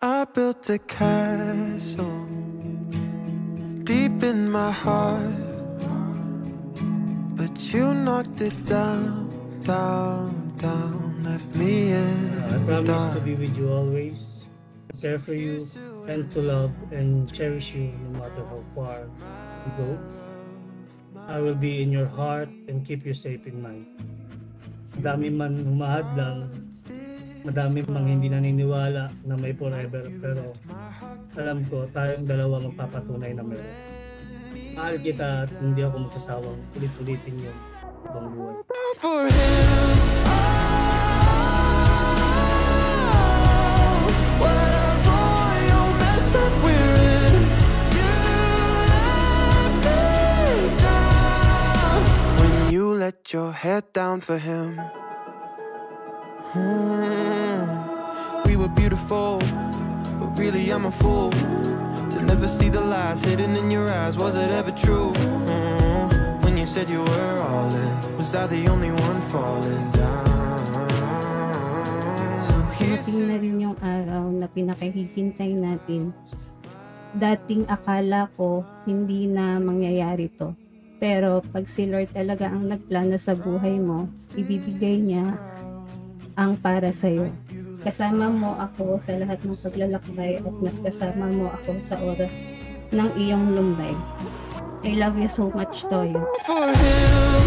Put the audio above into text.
I built a castle deep in my heart, but you knocked it down, down, down, left me in I the promise to dark. be with you always, to care for you, and to love and cherish you no matter how far you go. I will be in your heart and keep you safe in mind. Madami man humahadlang, madami mang hindi naniniwala na may forever, pero alam ko tayong dalawa magpapatunay na meron. Mahal kita at hindi ako magsasawang ulit-ulitin yun habang buhay. For him, oh, what a royal mess that we're in. You let me down when you let your head down for him. We were beautiful, but really I'm a fool to never see the lies hidden in your eyes. Was it ever true? When you said you were all in, was I the only one falling down? So Dumating na rin yung araw na pinakahihintay natin. Dating akala ko hindi na mangyayari to. Pero pag si Lord talaga ang nagplano sa buhay mo, ibibigay niya ang para sa'yo. Kasama mo ako sa lahat ng paglalakbay at mas kasama mo ako sa oras ng iyong lumbay. I love you so much, Toyo. for him,